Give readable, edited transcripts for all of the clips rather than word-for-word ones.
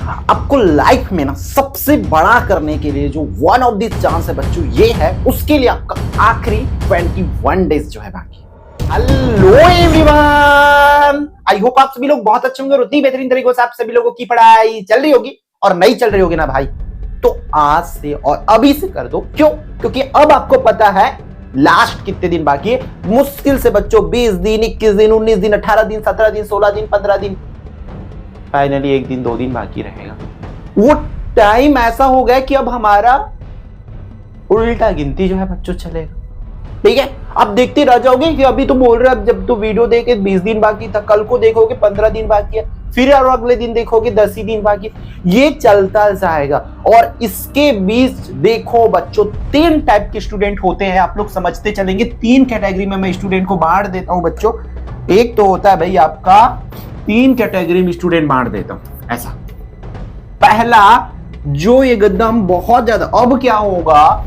आपको लाइफ में ना सबसे बड़ा करने के लिए जो वन ऑफ द चांस है बच्चों, ये है उसके लिए आपका आखिरी 21 डेज जो है बाकी। हेलो एवरीवन, आई होप आप सभी लोग बहुत अच्छे होंगे और उतनी बेहतरीन तरीके से आप सभी लोगों की पढ़ाई चल रही होगी और नहीं चल रही होगी ना भाई, तो आज से और अभी से कर दो। क्यों? क्योंकि अब आपको पता है लास्ट कितने दिन बाकी है। मुश्किल से बच्चों 20 दिन, 21 दिन, 19 दिन, 18 दिन, 17 दिन, 16 दिन, 15 दिन, फाइनली 1 दिन 2 दिन बाकी रहेगा। वो टाइम ऐसा हो गया कि अब हमारा उल्टा गिनती जो है बच्चों चलेगा। ठीक है, अब देखते रह जाओगे कि अभी तो बोल रहे, अब जब तो वीडियो देखे 20 दिन बाकी था, कल को देखोगे 15 दिन बाकी है, फिर और अगले दिन देखोगे 10 ही दिन बाकी, ये चलता जाएगा। और इसके बीच देखो बच्चों 3 टाइप के स्टूडेंट होते हैं, आप लोग समझते चलेंगे। 3 कैटेगरी में मैं स्टूडेंट को बांट देता हूं बच्चों। एक तो होता है भाई आपका 3 कैटेगरी में स्टूडेंट बांट देता हूं ऐसा। पहला जो ये एकदम बहुत ज्यादा, अब क्या होगा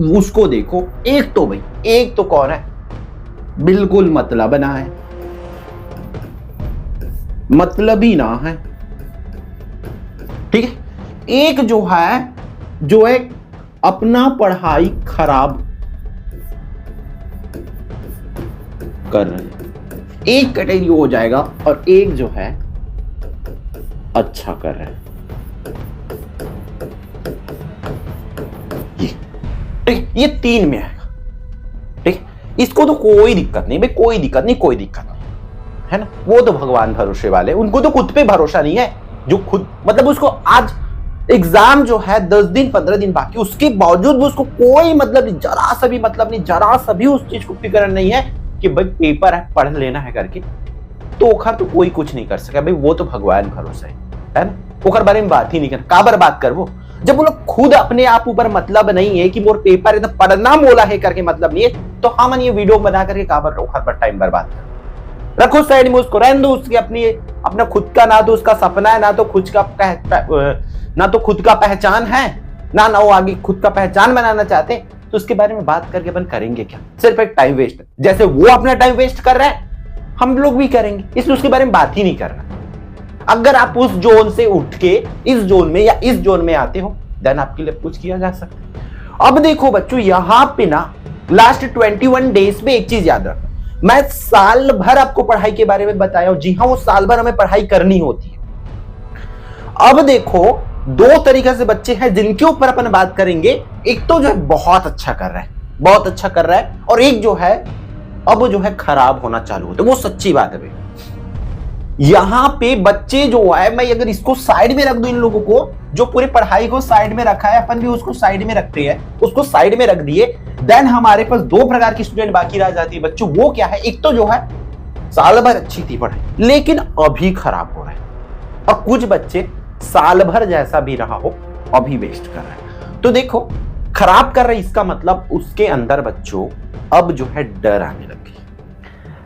उसको देखो। एक तो भाई, एक तो कौन है, बिल्कुल मतलब ना है, मतलबी ना है। ठीक है, एक जो है अपना पढ़ाई खराब कर रहे हैं, एक कैटेगरी हो जाएगा। और एक जो है अच्छा कर रहे हैं। ये 3 में आएगा। ठीक, इसको तो कोई दिक्कत नहीं भाई, कोई दिक्कत नहीं है ना। वो तो भगवान भरोसे वाले, उनको तो खुद पे भरोसा नहीं है। जो खुद मतलब उसको आज एग्जाम जो है 10 दिन 15 दिन बाकी, उसके बावजूद भी उसको कोई मतलब नहीं, जरा सा भी मतलब नहीं, जरा सा भी उस चीज को फिक्र नहीं है कि भाई पेपर है, पढ़ लेना है करके। तो ओखर तो कोई कुछ नहीं कर सका भाई, वो तो भगवान भरोसा है ना। ओखर बारे में बात ही नहीं करना, काबर बात कर वो, जब वो लोग खुद अपने आप ऊपर मतलब नहीं है कि मोर पेपर है तो पढ़ना मोला है करके मतलब नहीं है, तो हम ये वीडियो बना करके काबर ओखर पर टाइम बर्बाद कर रखो साइड में, उसको रहने दो। उसकी अपना खुद का ना तो उसका सपना है, ना तो खुद का पहचान है, ना वो आगे खुद का पहचान बनाना चाहते हैं, तो उसके बारे में बात करके अपन करेंगे क्या? सिर्फ एक टाइम वेस्ट। जैसे वो अपना टाइम वेस्ट कर रहा है, हम लोग भी करेंगे, इसलिए उसके बारे में बात ही नहीं कर रहा। अगर आप उस जोन से उठ के इस जोन में या इस जोन में आते हो, देन आपके लिए कुछ किया जा सकता है। अब देखो बच्चों, यहां पे ना लास्ट 21 डेज में एक चीज याद रखना, मैं साल भर आपको पढ़ाई के बारे में बताया हूं। जी हां, वो साल भर हमें पढ़ाई करनी होती है। अब देखो 2 तरीके से बच्चे हैं जिनके ऊपर अपन बात करेंगे। एक तो जो है बहुत अच्छा कर रहा है, और एक जो है अब जो है खराब होना चालू होता है। वो सच्ची बात है भाई। यहां पे बच्चे जो है, मैं अगर इसको साइड में रख दूं, इन लोगों को जो पूरी पढ़ाई को साइड में रखा है, अपन भी उसको साइड में रखते हैं, उसको साइड में रख दिए, देन हमारे पास 2 प्रकार की स्टूडेंट बाकी रह जाती है बच्चों। वो क्या है, एक तो जो है साल भर अच्छी थी पढ़ाई लेकिन अभी खराब हो रहा है, और कुछ बच्चे साल भर जैसा भी रहा हो अभी वेस्ट कर रहे हैं। तो देखो खराब कर रहे, इसका मतलब उसके अंदर बच्चों अब जो है डर आने लग गई।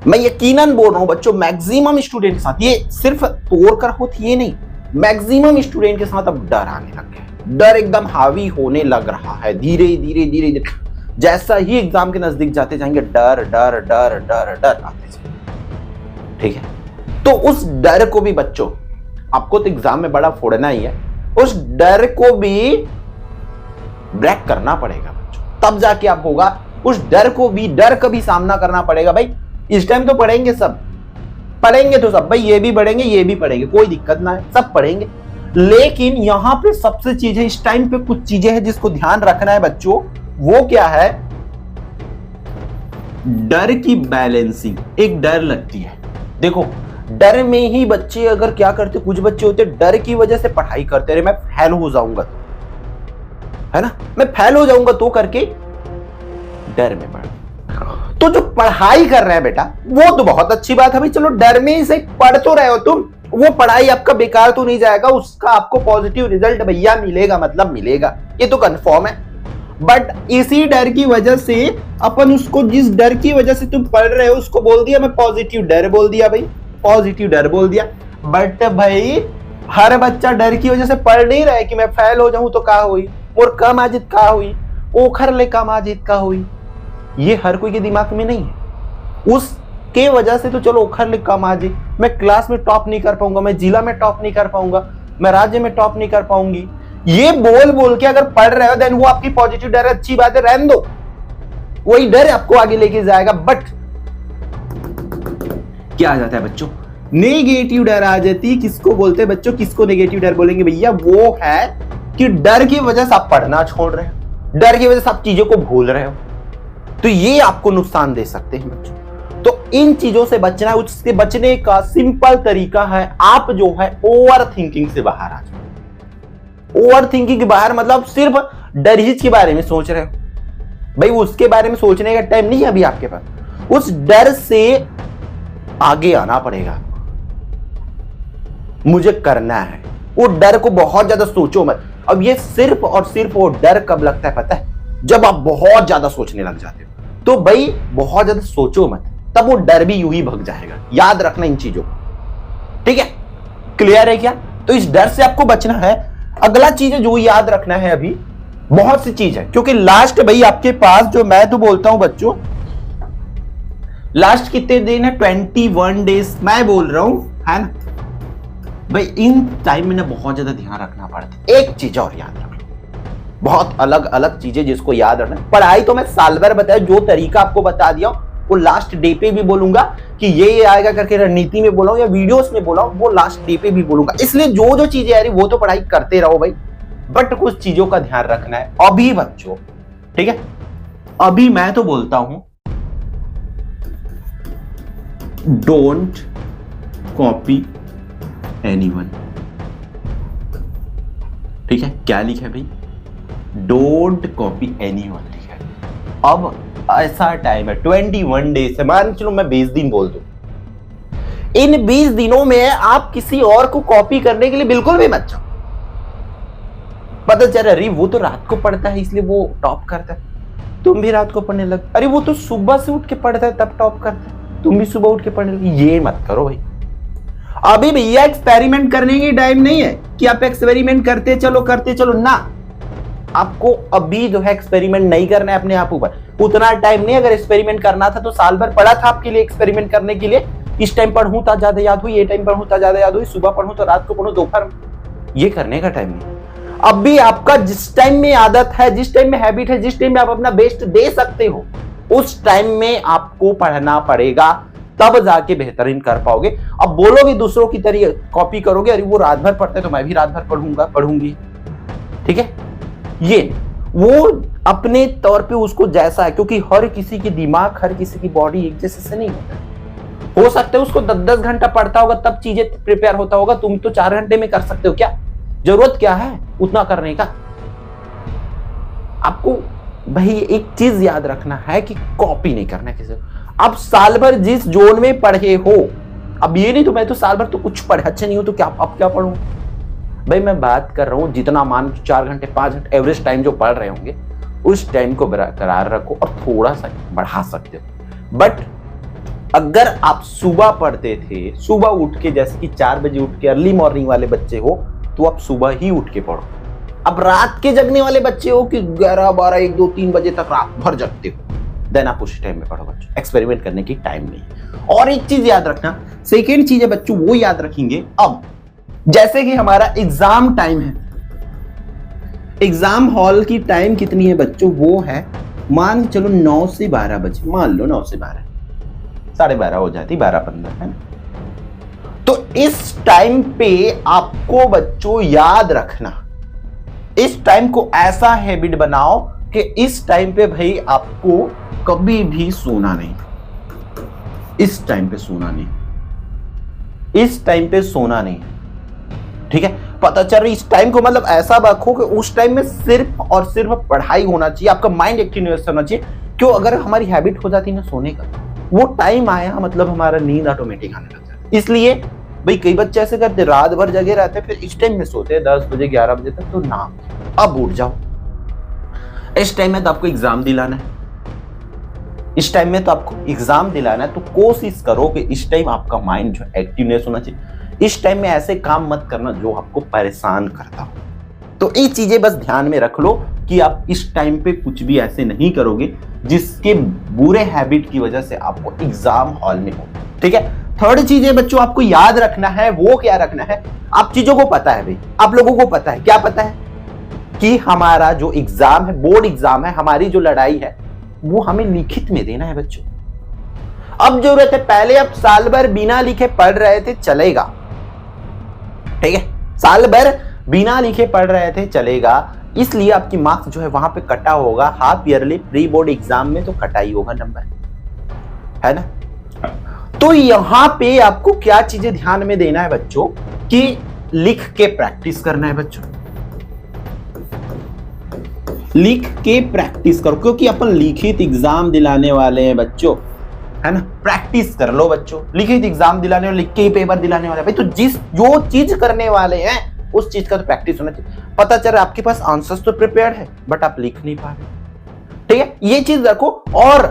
मैं यकीनन बोल रहा हूं बच्चों, मैक्सिमम स्टूडेंट के साथ, ये सिर्फ तोड़ कर होती ये नहीं, मैक्सिमम स्टूडेंट के साथ अब डर आने लग गया। डर एकदम हावी होने लग रहा है धीरे धीरे। जैसा ही एग्जाम के नजदीक जाते जाएंगे, डर डर डर डर डर आते जाएंगे। ठीक है, तो उस डर को भी बच्चों, आपको तो एग्जाम में बड़ा फोड़ना ही है, उस डर को भी ब्रेक करना पड़ेगा बच्चों, तब जाके आप होगा। उस डर का भी सामना करना पड़ेगा भाई। इस टाइम तो पढ़ेंगे सब, पढ़ेंगे तो सब भाई, ये भी पढ़ेंगे, कोई दिक्कत ना है, सब पढ़ेंगे। लेकिन यहां पे सबसे चीज है, इस टाइम पे कुछ चीजें हैं जिसको ध्यान रखना है बच्चों। वो क्या है, डर की बैलेंसिंग। एक डर लगती है, देखो डर में ही बच्चे अगर क्या करते, कुछ बच्चे होते डर की वजह से पढ़ाई करते रहे, मैं फेल हो जाऊंगा, है ना, मैं फेल हो जाऊंगा तो करके डर में पढ़। तो जो पढ़ाई कर रहे हैं बेटा, वो तो बहुत अच्छी बात है भाई, चलो डर में से पढ़ तो रहे हो तुम, वो पढ़ाई आपका बेकार तो नहीं जाएगा, उसका आपको पॉजिटिव रिजल्ट भैया मिलेगा, मतलब मिलेगा, ये तो कंफर्म है। बट इसी डर की वजह से अपन उसको, जिस डर की वजह से तुम पढ़ रहे हो, उसको बोल दिया मैं पॉजिटिव डर बोल दिया भाई, पॉजिटिव डर बोल दिया। बट भाई हर बच्चा डर की वजह से पढ़ नहीं रहा है कि मैं फेल हो जाऊं तो का हुई, और कम आजित का हुई, ओखर ले कम आजित का हुई, ये हर कोई के दिमाग में नहीं है। उसके वजह से तो चलो ओखर ले कम आ जाए, मैं क्लास में टॉप नहीं कर पाऊंगा, मैं जिला में टॉप नहीं कर पाऊंगा, मैं राज्य में टॉप नहीं कर पाऊंगी। ये बोल बोल के अगर पढ़ रहे हो देन वो आपकी पॉजिटिव डर है, अच्छी बात है, रहने दो, वही डर आपको आगे लेके जाएगा। बट क्या आ जाता है बच्चों, नेगेटिव डर आ जाती। किसको बोलते हैं बच्चों, किसको नेगेटिव डर बोलेंगे भैया? वो है कि डर की वजह से आप पढ़ना छोड़ रहे हो, डर की वजह से आप चीजों को भूल रहे हो, तो ये आपको नुकसान दे सकते हैं बच्चों। तो इन चीजों से बचना है। उससे बचने का सिंपल तरीका है, आप जो है ओवर थिंकिंग से बाहर आ जाओ। ओवर थिंकिंग के बाहर मतलब सिर्फ डरहेज के बारे में सोच रहे हो, भाई उसके बारे में सोचने का टाइम नहीं है अभी आपके पास। उस डर से आगे आना पड़ेगा, मुझे करना है। वो डर को बहुत ज्यादा सोचो मत। अब ये सिर्फ और सिर्फ वो डर कब लगता है पता है? जब आप बहुत ज्यादा सोचने लग जाते हो। तो भाई बहुत ज्यादा सोचो मत, तब वो डर भी यूं ही भग जाएगा। याद रखना इन चीजों को, ठीक है? क्लियर है क्या? तो इस डर से आपको बचना है। अगला चीज है जो याद रखना है, अभी बहुत सी चीज है, क्योंकि लास्ट भाई आपके पास जो मैं तो बोलता हूं बच्चों, लास्ट कितने दिन है? 21 डेज मैं बोल रहा हूं, है ना भाई? इन टाइम में ना बहुत ज्यादा ध्यान रखना पड़ता है। एक चीज और याद रखना, बहुत अलग अलग चीजें जिसको याद रखना। पढ़ाई तो मैं साल भर बताया, जो तरीका आपको बता दिया वो लास्ट डे पे भी बोलूंगा कि ये आएगा करके, रणनीति में बोला हूं या वीडियोस में बोला हूं, वो लास्ट डे पे भी बोलूंगा। इसलिए जो जो चीजें आ रही वो तो पढ़ाई करते रहो भाई, बट कुछ चीजों का ध्यान रखना है अभी बच्चों, ठीक है? अभी मैं तो बोलता हूं डोंट कॉपी एनीवन, ठीक है? क्या लिखा है भाई? डोंट कॉपी एनीवन लिखा है। अब ऐसा टाइम है 21 डेज से, मान चलो मैं 20 दिन बोल दूं, इन 20 दिनों में आप किसी और को कॉपी करने के लिए बिल्कुल भी मत जाओ। पता चल अरे वो तो रात को पढ़ता है इसलिए वो टॉप करता है, तुम भी रात को पढ़ने लग। अरे वो तो सुबह से उठ के पढ़ता है तब टॉप करता है, तुम भी सुबह उठ के पढ़ने लग। ये मत करो भाई। अभी भैया एक्सपेरिमेंट करने की टाइम नहीं है कि आप एक्सपेरिमेंट करते चलो ना। आपको अभी जो है एक्सपेरिमेंट नहीं करना है अपने आप ऊपर, उतना टाइम नहीं। अगर एक्सपेरिमेंट करना था तो साल भर पढ़ा था आपके लिए एक्सपेरिमेंट करने के लिए। इस टाइम पढ़ूं तो ज्यादा याद हुई, ये टाइम पढ़ूं तो ज्यादा याद हुई, सुबह पढ़ूं तो रात को पढ़ूं, दोपहर, ये करने का टाइम नहीं। अभी आपका जिस टाइम में आदत है, जिस टाइम में हैबिट है, जिस टाइम में आप अपना बेस्ट दे सकते हो, उस टाइम में आपको पढ़ना पड़ेगा, तब जाके बेहतरीन कर पाओगे। अब बोलोगे दूसरों की तरह कॉपी करोगे, अरे वो रात भर पढ़ते हैं तो मैं भी रात भर पढ़ूंगी, ठीक है? ये वो अपने तौर पे उसको जैसा है, क्योंकि हर किसी की दिमाग, हर किसी की बॉडी एक जैसे से नहीं होता। हो सकता है उसको 10-10 घंटा पढ़ता होगा तब चीजें प्रिपेयर होता होगा, तुम तो 4 घंटे में कर सकते हो। क्या जरूरत क्या है उतना करने का? आपको भाई एक चीज याद रखना है कि कॉपी नहीं करना किसी को। अब साल भर जिस जोन में पढ़े हो, अब ये नहीं तो मैं तो साल भर तो कुछ पढ़े अच्छा नहीं हो तो क्या अब क्या पढ़ूं भाई? मैं बात कर रहा हूं जितना मान 4 घंटे 5 घंटे एवरेज टाइम जो पढ़ रहे होंगे, उस टाइम को बरकरार रखो और थोड़ा सा बढ़ा सकते हो। बट अगर आप सुबह पढ़ते थे, सुबह उठ के, जैसे कि 4 बजे उठ के अर्ली मॉर्निंग वाले बच्चे हो, तो आप सुबह ही उठ के पढ़ो। अब रात के जगने वाले बच्चे हो कि 11, 12, 1, 2, 3 बजे तक रात भर जगते हो, देन आप उस टाइम में पढ़ो बच्चों। एक्सपेरिमेंट करने की टाइम नहीं। और एक चीज याद रखना, सेकेंड चीज है बच्चों, वो याद रखेंगे। अब जैसे कि हमारा एग्जाम टाइम है, एग्जाम हॉल की टाइम कितनी है बच्चों? वो है मान चलो 9 से 12 बजे, मान लो 9 से 12, 12:30 हो जाती, 12:15 है ना? तो इस टाइम पे आपको बच्चों याद रखना, इस टाइम को ऐसा हैबिट बनाओ कि इस टाइम पे भाई आपको कभी भी सोना नहीं, इस टाइम पे सोना नहीं, इस टाइम पे सोना नहीं, ठीक है? पता चल रही, इस टाइम को मतलब ऐसा रखो कि उस टाइम में सिर्फ और सिर्फ पढ़ाई होना चाहिए, आपका माइंड एक्टिव होना चाहिए। क्यों? अगर हमारी हैबिट हो जाती ना सोने का, वो टाइम आया मतलब हमारा नींद ऑटोमेटिक आने लग जाती। इसलिए भाई कई बच्चे ऐसे करते, रात भर जगे रहते हैं, फिर इस टाइम में सोते हैं 10 बजे 11 बजे तक, तो ना, अब उठ जाओ। इस टाइम में तो आपको एग्जाम दिलाना है, इस टाइम में तो आपको एग्जाम दिलाना है, तो कोशिश करो कि इस टाइम आपका माइंड जो एक्टिवनेस होना चाहिए। इस टाइम में ऐसे काम मत करना जो आपको परेशान करता हो। तो ये चीजें बस ध्यान में रख लो कि आप इस टाइम पे कुछ भी ऐसे नहीं करोगे जिसके बुरे हैबिट की वजह से आपको एग्जाम हॉल में हो, ठीक है? थर्ड चीज है बच्चों आपको याद रखना है, वो क्या रखना है, आप चीजों को पता है भाई, आप लोगों को पता है, क्या पता है कि हमारा जो एग्जाम है, बोर्ड एग्जाम है, हमारी जो लड़ाई है वो हमें लिखित में देना है बच्चों। अब जरूरत है, पहले आप साल भर बिना लिखे पढ़ रहे थे चलेगा, ठीक है, साल भर बिना लिखे पढ़ रहे थे चलेगा, इसलिए आपकी मार्क्स जो है वहां पे कटा होगा। Half yearly pre board exam में तो कटा ही होगा नंबर, है ना। तो यहां पे आपको क्या चीजें ध्यान में देना है बच्चों कि लिख के प्रैक्टिस करना है बच्चों, लिख के प्रैक्टिस करो, क्योंकि अपन लिखित एग्जाम दिलाने वाले हैं बच्चों, है ना। प्रैक्टिस कर लो बच्चों, लिखित एग्जाम दिलाने वाले, लिख के ही पेपर दिलाने वाले भाई, तो जो चीज करने वाले हैं उस चीज का तो प्रैक्टिस होना चाहिए। पता चल रहा है आपके पास आंसर्स तो प्रिपेयर्ड है बट आप लिख नहीं पा रहे, ठीक है, ये चीज रखो। और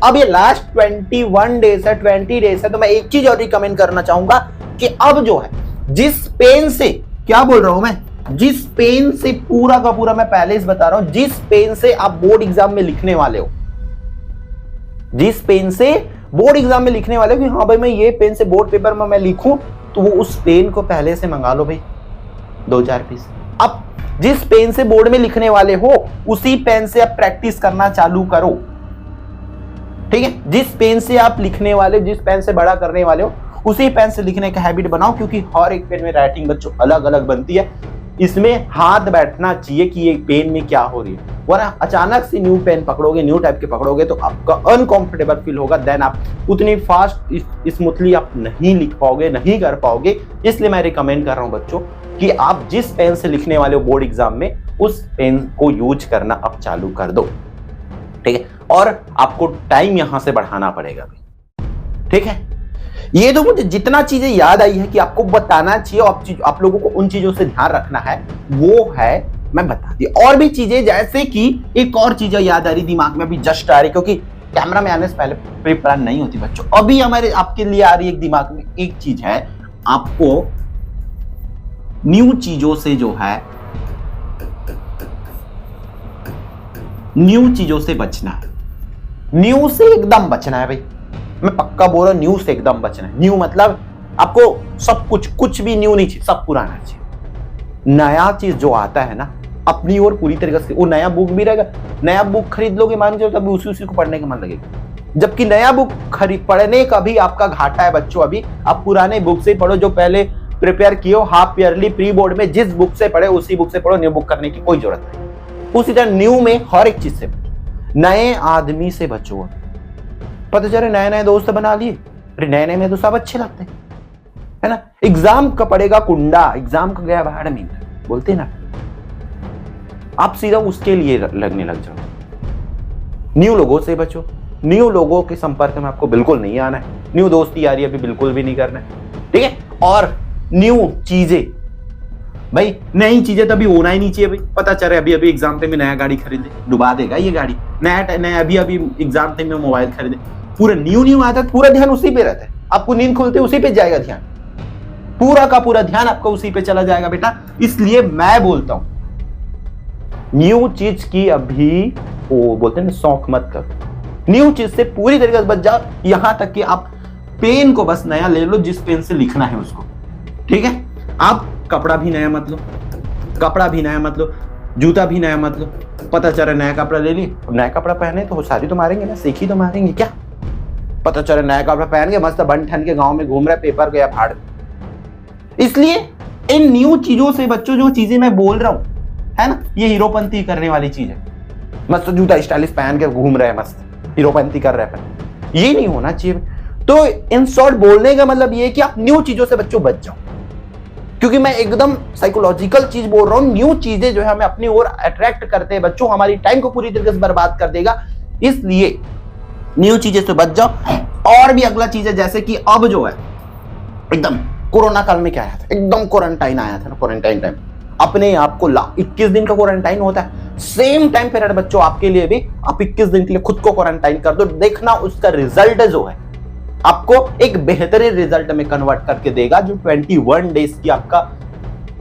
अब ये लास्ट 21 डेज है, 20 डेज है, तो मैं एक चीज और रिकमेंड करना चाहूंगा कि अब जो है जिस पेन से, क्या बोल रहा हूं मैं, जिस पेन से पूरा का पूरा, मैं पहले से बता रहा हूं, जिस पेन से आप बोर्ड एग्जाम में लिखने वाले हो, जिस पेन से बोर्ड एग्जाम में लिखने वाले हो कि हाँ भाई मैं ये पेन से बोर्ड पेपर में मैं लिखूं, तो वो उस पेन को पहले से मंगा लो भाई 2-4 पीस। अब जिस पेन से बोर्ड में लिखने वाले हो उसी पेन से आप प्रैक्टिस करना चालू करो, ठीक है। जिस पेन से आप लिखने वाले, जिस पेन से बड़ा करने वाले हो उसी पेन से लिखने का हैबिट बनाओ, क्योंकि हर एक पेन में राइटिंग बच्चों अलग अलग बनती है, इसमें हाथ बैठना चाहिए कि ये पेन में क्या हो रही है, वरना अचानक से न्यू पेन पकड़ोगे, न्यू टाइप के पकड़ोगे तो आपका अनकंफर्टेबल फील होगा, देन आप उतनी फास्ट स्मूथली आप नहीं लिख पाओगे, नहीं कर पाओगे। इसलिए मैं रिकमेंड कर रहा हूं बच्चों कि आप जिस पेन से लिखने वाले हो बोर्ड एग्जाम में उस पेन को यूज करना अब चालू कर दो, ठीक है। और आपको टाइम यहां से बढ़ाना पड़ेगा, ठीक है। ये तो मुझे जितना चीजें याद आई है कि आपको बताना चाहिए, आप लोगों को उन चीजों से ध्यान रखना है, वो है मैं बता दी। और भी चीजें, जैसे कि एक और चीज याद आ रही दिमाग में, अभी जस्ट आ रही, क्योंकि कैमरा में आने से पहले प्री प्लान नहीं होती बच्चों, अभी हमारे आपके लिए आ रही एक दिमाग में एक चीज है, आपको न्यू चीजों से जो है, न्यू चीजों से बचना है, न्यू से एकदम बचना है भाई, मैं पक्का बोल रहा हूं, न्यू से एकदम बचना है। न्यू मतलब आपको सब कुछ भी न्यू नहीं चाहिए, सब पुराना चाहिए। नया चीज जो आता है ना अपनी ओर पूरी तरीके से, वो नया बुक भी रहेगा, नया बुक खरीद लोगे मान के तभी उसी को पढ़ने का मन लगेगा, जबकि नया बुक पढ़ने का भी आपका घाटा है बच्चों। अभी आप पुराने बुक से पढ़ो जो पहले प्रिपेयर किए हो, हाफ ईयरली प्री बोर्ड में जिस बुक से पढ़े उसी बुक से पढ़ो, न्यू बुक करने की कोई जरूरत नहीं। उसी तरह न्यू में हर एक चीज से बचो, नए आदमी से बचो। पता चले नए नए दोस्त बना लिए, अरे नए नए में तो सब अच्छे लगते हैं, है ना। एग्जाम का पड़ेगा कुंडा, एग्जाम का गया भाड़ में, बोलते ना, आप सीधा उसके लिए लगने लग जाओ। न्यू लोगों से बचो, न्यू लोगों के संपर्क में आपको बिल्कुल नहीं आना है, न्यू दोस्ती यारी अभी बिल्कुल भी नहीं करना है, ठीक है। और न्यू चीजें भाई, नई चीजें तभी होना ही नहीं चाहिए भाई। पता चल रहा है अभी एग्जाम टाइम में नया गाड़ी खरीदे, डुबा देगा ये गाड़ी, नया अभी एग्जाम टाइम में मोबाइल खरीदे, पूरा न्यू आता है, पूरा ध्यान उसी पे रहता है, आपको नींद खुलते उसी पे जाएगा ध्यान, पूरा का पूरा ध्यान आपका उसी पे चला जाएगा बेटा। इसलिए मैं बोलता हूं न्यू चीज की अभी वो बोलते हैं ना शौक मत करो, न्यू चीज से पूरी तरीके से बच जाओ। यहां तक कि आप पेन को बस नया ले लो, जिस पेन से लिखना है उसको, ठीक है। आप कपड़ा भी नया मत लो, कपड़ा भी नया मत लो, जूता भी नया मत लो। पता चल रहा नया कपड़ा ले लिए, नया कपड़ा पहने तो शादी तो मारेंगे ना, सीखी तो मारेंगे क्या। पता चल रहा नया कपड़ा पहन के मस्त बन ठन के गांव में घूम रहा है, पेपर गया फाड़। इसलिए इन न्यू चीजों से बच्चों, जो चीजें मैं बोल रहा हूं, है ना, ये हीरोपंती करने वाली चीज है। मस्त जूता स्टाइलिश पहन के घूम रहे हैं, मस्त हीरोपंती कर रहे हैं, ये नहीं होना चाहिए। तो इन शॉर्ट बोलने का मतलब ये है कि आप न्यू चीजों से बच्चों बच जाओ, क्योंकि मैं एकदम साइकोलॉजिकल चीज बोल रहा हूं। न्यू चीजें जो है हमें अपनी ओर अट्रैक्ट करते हैं बच्चों, हमारी टाइम को पूरी तरीके से बर्बाद कर देगा, इसलिए न्यू चीजें से बच जाओ। और भी अगला चीज है, जैसे कि अब जो है एकदम कोरोना काल में क्या आया था, एकदम क्वारंटाइन आया था ना, क्वारंटाइन टाइम अपने आप को 21 दिन का क्वारंटाइन होता है, सेम टाइम पीरियड बच्चों आपके लिए भी आप 21 दिन के लिए खुद को क्वारंटाइन कर दो, देखना उसका रिजल्ट जो है आपको एक बेहतरीन रिजल्ट में कन्वर्ट करके देगा, जो 21 डेज की आपका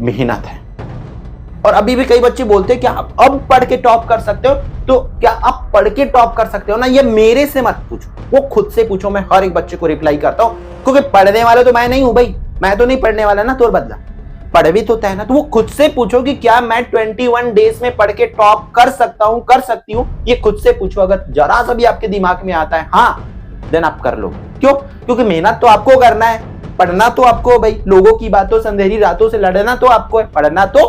मेहनत है। और अभी भी कई बच्चे बोलते हैं क्या आप अब पढ़ के टॉप कर सकते हो, तो क्या आप पढ़ के टॉप कर सकते हो ना, ये मेरे से मत पूछो, वो खुद से पूछो। मैं हर एक बच्चे को रिप्लाई करता हूँ, क्योंकि पढ़ने वाले तो मैं नहीं हूं भाई, मैं तो नहीं पढ़ने वाला ना, तोर बदला पढ़ भी तो तय ना। तो वो खुद से पूछो कि क्या मैं 21 डेज में पढ़ के टॉप कर सकता हूं, कर सकती हूँ, ये खुद से पूछो। अगर जरा सा भी आपके दिमाग में आता है हाँ, देन आप कर लो। क्यों? क्योंकि मेहनत तो आपको करना है, पढ़ना तो आपको भाई, लोगों की बातों से अंधेरी रातों से लड़ना तो आपको है, पढ़ना तो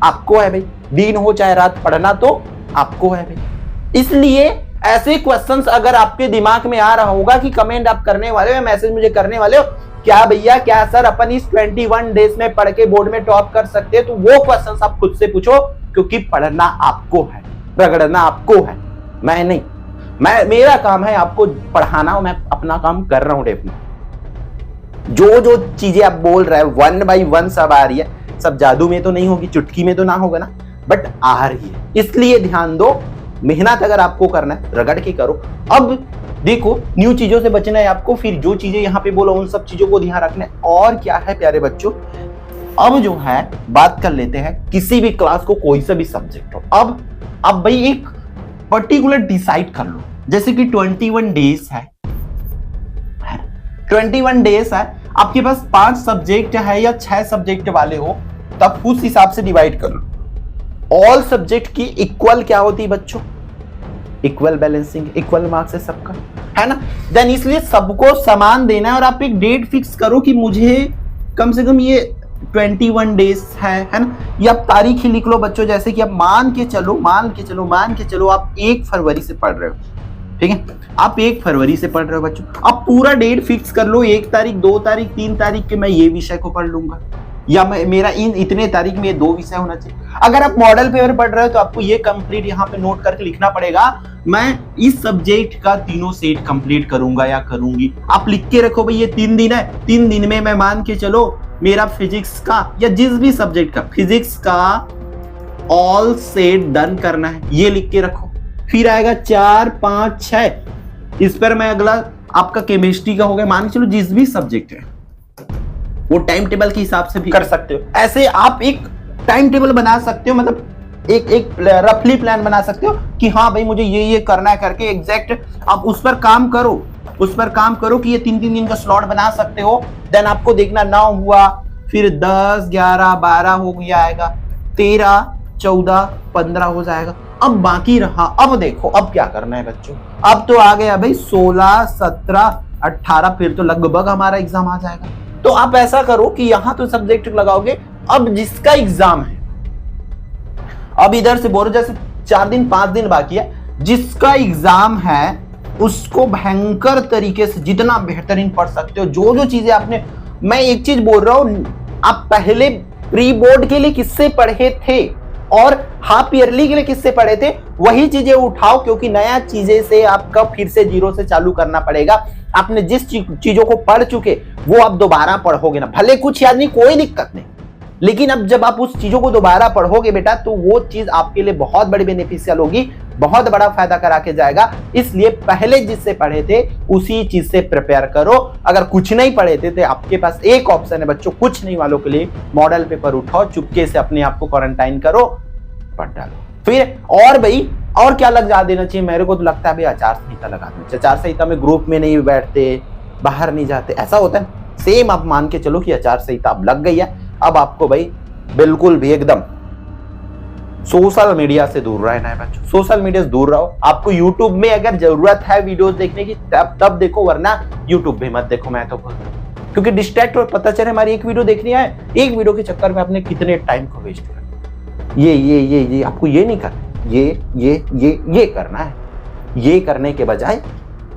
आपको है भाई, दिन हो चाहे रात, पढ़ना तो आपको है भाई। इसलिए ऐसे क्वेश्चंस अगर आपके दिमाग में आ रहा होगा कि कमेंट आप करने वाले हो, मैसेज मुझे करने वाले हो, क्या भैया क्या सर अपन इस 21 डेज में पढ़ के बोर्ड में टॉप कर सकते हैं, तो वो क्वेश्चंस आप खुद से पूछो, क्योंकि पढ़ना आपको है, रगड़ना आपको है, मैं नहीं। मेरा काम है आपको पढ़ाना, मैं अपना काम कर रहा हूं डेफिनेटली। जो चीजें आप बोल रहे हैं 1 by 1 सब आ रही है, सब जादू में तो नहीं होगी, चुटकी में तो ना होगा ना, बट आ रही है। इसलिए ध्यान दो, मेहनत अगर आपको करना है रगड़ के करो। अब देखो न्यू चीजों से बचना है आपको, फिर जो चीजें यहाँ पे बोलो उन सब चीजों को ध्यान रखना है। और क्या है प्यारे बच्चों, अब जो है बात कर लेते हैं किसी भी क्लास को, कोई सा भी सब्जेक्ट हो। अब भाई एक पर्टिकुलर डिसाइड कर लो, जैसे कि 21 डेज है, 21 डेज है, आपके पास 5 सब्जेक्ट है या 6 सब्जेक्ट वाले हो, तब उस हिसाब से डिवाइड कर लो। ऑल सब्जेक्ट की इक्वल क्या होती है बच्चों, इक्वल बैलेंसिंग, इक्वल मार्क्स है सबका, है ना। देन इसलिए सबको समान देना है, और आप एक डेट फिक्स करो कि मुझे कम से कम ये 21 डेज है ना। ये आप तारीख ही लिख लो बच्चों, जैसे कि आप मान के चलो आप 1 फरवरी से पढ़ रहे हो, ठीक है, आप 1 फरवरी से पढ़ रहे हो बच्चों, आप पूरा डेट फिक्स कर लो, 1 तारीख 2 तारीख 3 तारीख के मैं ये विषय को पढ़ लूंगा, या मेरा इतने तारीख में ये 2 विषय होना चाहिए। अगर आप मॉडल पेपर पढ़ रहे हो तो आपको ये कंप्लीट यहाँ पे नोट करके लिखना पड़ेगा, मैं इस सब्जेक्ट का तीनों सेट कंप्लीट करूंगा या करूंगी। आप लिख के रखो भाई ये 3 दिन है, 3 दिन में मैं मान के चलो मेरा फिजिक्स का या जिस भी सब्जेक्ट का, फिजिक्स का ऑल सेट डन करना है, ये लिख के रखो। फिर आएगा 4 5 6, इस पर मैं अगला आपका केमिस्ट्री का हो गया, मान के चलो जिस भी सब्जेक्ट है वो टाइम टेबल के हिसाब से भी कर सकते हो। ऐसे आप एक टाइम टेबल बना सकते हो, मतलब एक रफली प्लान बना सकते हो कि हाँ भाई मुझे ये करना है करके, एग्जैक्ट आप उस पर काम करो कि ये 3 दिन का स्लॉट बना सकते हो। देन आपको देखना 9 हुआ, फिर 10 11 12 हो गया आएगा, 13 14 15 हो जाएगा। अब बाकी रहा, अब देखो अब क्या करना है बच्चों, अब तो आ गया भाई 16 17 18, फिर तो लगभग हमारा एग्जाम आ जाएगा। तो आप ऐसा करो कि यहां तो सब्जेक्ट लगाओगे, अब जिसका एग्जाम है, अब इधर से बोलो जैसे 4 दिन 5 दिन बाकी है, जिसका एग्जाम है उसको भयंकर तरीके से जितना बेहतरीन पढ़ सकते हो। जो चीजें आपने, मैं एक चीज बोल रहा हूं, आप पहले प्री बोर्ड के लिए किससे पढ़े थे और हाफ ईयरली के लिए किससे पढ़े थे, वही चीजें उठाओ, क्योंकि नया चीजें से आपका फिर से जीरो से चालू करना पड़ेगा। आपने जिस चीजों को पढ़ चुके वो आप दोबारा पढ़ोगे ना, भले कुछ याद नहीं कोई दिक्कत नहीं, लेकिन अब जब आप उस चीजों को दोबारा पढ़ोगे बेटा, तो वो चीज आपके लिए बहुत बड़ी बेनिफिशियल होगी, बहुत बड़ा फायदा करा के जाएगा। इसलिए पहले जिससे पढ़े थे उसी चीज से प्रिपेयर करो। अगर कुछ नहीं पढ़े थे तो आपके पास एक ऑप्शन है बच्चों, कुछ नहीं वालों के लिए, मॉडल पेपर उठाओ, चुपके से अपने आप को क्वारंटाइन करो, पढ़ डालो। फिर और भाई और क्या लग जा देना चाहिए, मेरे को तो लगता है भाई आचार संहिता लगा देना चाहिए। आचार संहिता में ग्रुप में नहीं बैठते, बाहर नहीं जाते, ऐसा होता है। सेम आप मान के चलो कि आचार संहिता अब लग गई है, अब आपको भाई बिल्कुल भी एकदम सोशल मीडिया से दूर रहना है बच्चों, सोशल मीडिया से दूर रहो। आपको यूट्यूब में अगर जरूरत है वीडियोस देखने की तब देखो, वरना यूट्यूब भी मत देखो, मैं तो बोल रहा हूं, क्योंकि डिस्ट्रैक्ट और पता चले हमारी एक वीडियो देखनी है, एक वीडियो के चक्कर में आपने कितने टाइम को वेस्ट किया। ये आपको ये नहीं करना, ये करना है। ये करने के बजाय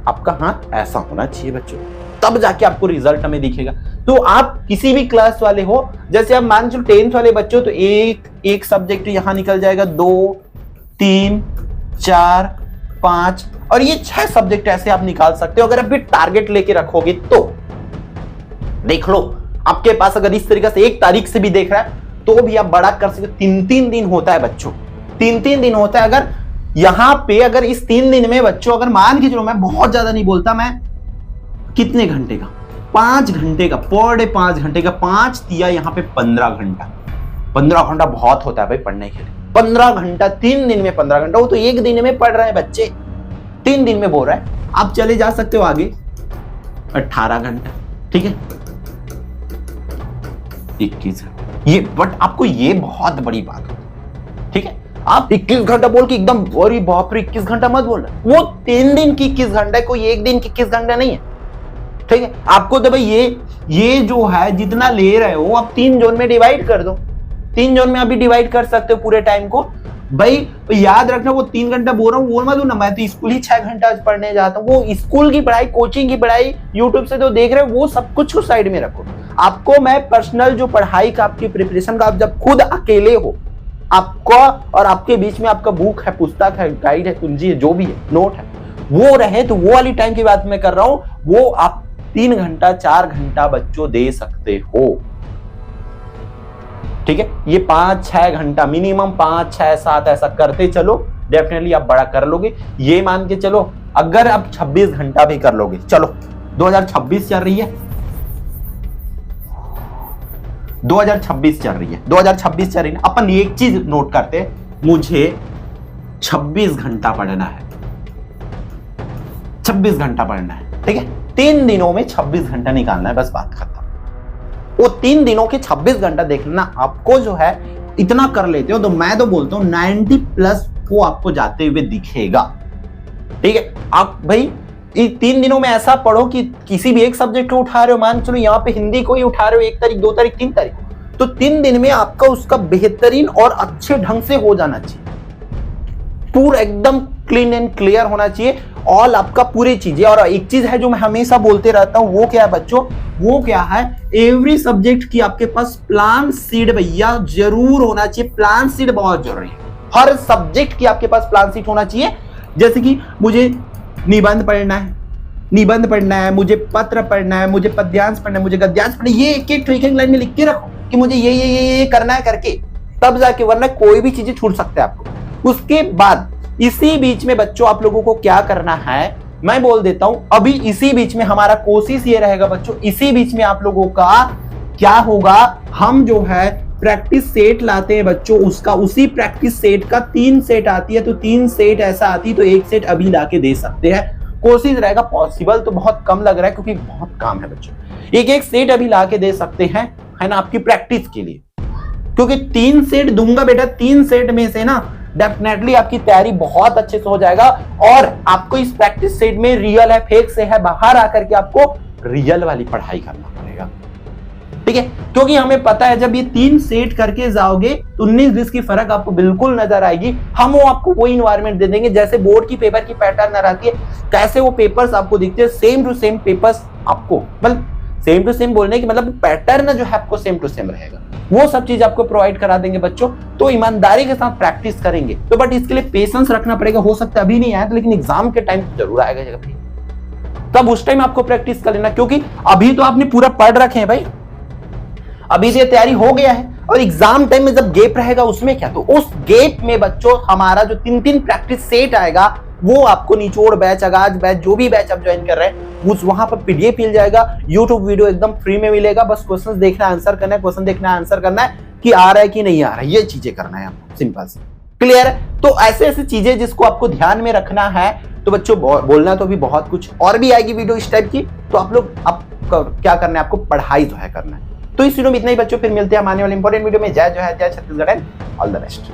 आपका हाथ ऐसा होना चाहिए बच्चों, तब जाके आपको रिजल्ट हमें दिखेगा। तो आप किसी भी क्लास वाले हो, जैसे आप मान चलो 10th वाले बच्चों, तो एक सब्जेक्ट यहां निकल जाएगा, 2 3 4 5 और ये 6 सब्जेक्ट ऐसे आप निकाल सकते हो। अगर आप भी टारगेट लेके रखोगे तो देख लो, आपके पास अगर इस तरीके से 1 तारीख से भी देख रहा है तो भी आप बड़ा कर सकते। 3 दिन होता है बच्चों, 3 दिन होता है। अगर यहां पे अगर इस 3 दिन में बच्चों, अगर मान के चलो, मैं बहुत ज्यादा नहीं बोलता, मैं कितने घंटे का, 5 घंटे का पर डे, 5 घंटे का, 5 दिया यहां पे 15 घंटा, 15 घंटा बहुत होता है भाई पढ़ने के लिए। 15 घंटा 3 दिन में 15 घंटा, वो तो एक दिन में पढ़ रहे हैं बच्चे, 3 दिन में बोल रहा है। आप चले जा सकते हो आगे 18 घंटा, ठीक है 21। ये बट आपको ये बहुत बड़ी बात है, ठीक है। आप 21 घंटा बोल के एकदम अरे बाप रे 21 घंटा मत बोलना, वो 3 दिन की 21 घंटा है, कोई एक दिन की 21 घंटा नहीं है, ठीक है। आपको तो भाई ये जो है जितना ले रहे हो आप 3 जोन में डिवाइड कर दो, 3 जोन में अभी डिवाइड कर सकते हो पूरे टाइम को भाई। याद रखना वो 3 घंटा बोल रहा हूँ वो मत ना, मैं तो स्कूल ही 6 घंटा पढ़ने जाता हूँ। वो स्कूल की पढ़ाई, कोचिंग की पढ़ाई, यूट्यूब से तो देख रहे हो, वो सब कुछ को साइड में रखो। आपको मैं पर्सनल जो पढ़ाई का आपकी प्रिपरेशन का, आप जब खुद अकेले हो, आपका और आपके बीच में आपका बुक है, पुस्तक है, गाइड है, कुंजी है, जो भी है, नोट है, वो रहे, तो वो वाली टाइम की बात मैं कर रहा हूं। वो आप 3 घंटा 4 घंटा बच्चों दे सकते हो, ठीक है। ये 5-6 घंटा मिनिमम 5-6-7 ऐसा करते चलो, डेफिनेटली आप बड़ा कर लोगे। ये मान के चलो अगर आप 26 घंटा भी कर लोगे, चलो 2026 चल रही है, 2026 चल रही है, 2026 चल रही है। अपन एक चीज नोट करते हैं, मुझे 26 घंटा पढ़ना है, 26 घंटा पढ़ना है, ठीक है। 3 दिनों में 26 घंटा निकालना है, बस बात खत्म। वो 3 दिनों के 26 घंटा देखना आपको जो है, इतना कर लेते हो तो मैं तो बोलता हूं 90+ वो आपको जाते हुए दिखेगा, ठीक है। आप भाई 3 दिनों में ऐसा पढ़ो कि किसी भी एक सब्जेक्ट को उठा रहे हो, मान चलो यहाँ पे हिंदी को ही उठा रहे हो 1 तारीख 2 तारीख 3 तारीख, तो 3 दिन में आपका उसका बेहतरीन और अच्छे ढंग से हो जाना चाहिए, पूरा एकदम क्लीन एंड क्लियर होना चाहिए ऑल आपका पूरी चीजें। और एक चीज है जो मैं हमेशा बोलते रहता हूं, वो क्या है बच्चों, वो क्या है, एवरी सब्जेक्ट की आपके पास प्लान सीट भैया जरूर होना चाहिए। प्लान सीट बहुत जरूरी है, हर सब्जेक्ट की आपके पास प्लान सीट होना चाहिए। जैसे कि मुझे निबंध पढ़ना है, निबंध पढ़ना है, मुझे पत्र पढ़ना है, मुझे पद्यांश पढ़ना है, मुझे गद्यांश पढ़ना है, ये एक लाइन में लिख के रखो कि मुझे ये करना है करके, तब जाके, वरना कोई भी चीजें छूट सकते हैं आपको। उसके बाद इसी बीच में बच्चों आप लोगों को क्या करना है मैं बोल देता हूं। अभी इसी बीच में हमारा कोशिश ये रहेगा बच्चों, इसी बीच में आप लोगों का क्या होगा, हम जो है प्रैक्टिस सेट लाते हैं बच्चों, उसका उसी प्रैक्टिस सेट का 3 सेट आती है, तो 3 सेट ऐसा आती है, तो 1 सेट अभी लाके दे सकते हैं। कोशिश रहेगा, पॉसिबल तो बहुत कम लग रहा है क्योंकि बहुत काम है बच्चों, एक सेट अभी लाके दे सकते हैं, है ना, आपकी प्रैक्टिस के लिए। क्योंकि 3 सेट दूंगा बेटा, 3 सेट में से ना डेफिनेटली आपकी तैयारी बहुत अच्छे से हो जाएगा। और आपको इस प्रैक्टिस सेट में रियल है फेक से है बाहर आकर के आपको रियल वाली पढ़ाई करना पड़ेगा, ठीक है। क्योंकि हमें पता है जब ये 3 सेट करके जाओगे तो 19-20 की फर्क आपको बिल्कुल नजर आएगी। हम वो आपको वही इन्वायरमेंट दे देंगे जैसे बोर्ड की पेपर की पैटर्न रहती है, कैसे वो पेपर्स आपको दिखते हैं, सेम टू सेम पेपर्स आपको, मतलब सेम टू सेम बोलने की मतलब पैटर्न जो है आपको सेम टू सेम रहेगा, वो सब चीज आपको प्रोवाइड करा देंगे बच्चों। तो ईमानदारी के साथ प्रैक्टिस करेंगे तो, बट इसके लिए पेशेंस रखना पड़ेगा। हो सकता है अभी नहीं आया तो, लेकिन एग्जाम के टाइम जरूर आएगा जब, तब उस टाइम आपको प्रैक्टिस कर लेना, क्योंकि अभी तो आपने पूरा पढ़ रखे हैं भाई, अभी से तैयारी हो गया है। और एग्जाम टाइम में जब गैप रहेगा उसमें क्या, तो उस गैप में बच्चों हमारा जो 3 प्रैक्टिस सेट आएगा वो आपको निचोड़ बैच, आगाज बैच, जो भी बैच आप ज्वाइन कर रहे हैं उस वहां पर पीडीएफ मिल जाएगा, यूट्यूब वीडियो एकदम फ्री में मिलेगा। बस क्वेश्चन देखना, आंसर करना है, क्वेश्चन देखना है, आंसर करना है कि आ रहा है कि नहीं आ रहा है, ये चीजें करना है आपको, सिंपल से क्लियर है। तो ऐसे ऐसे चीजें जिसको आपको ध्यान में रखना है, तो बच्चों बोलना तो भी बहुत कुछ और भी आएगी वीडियो इस टाइप की, तो आप लोग क्या करना है, आपको पढ़ाई जो है करना है। तो इस वीडियो में इतना ही बच्चों, फिर मिलते हैं आने वाले इंपॉर्टेंट वीडियो में। जय जो है जय Chhattisgarh and all the best.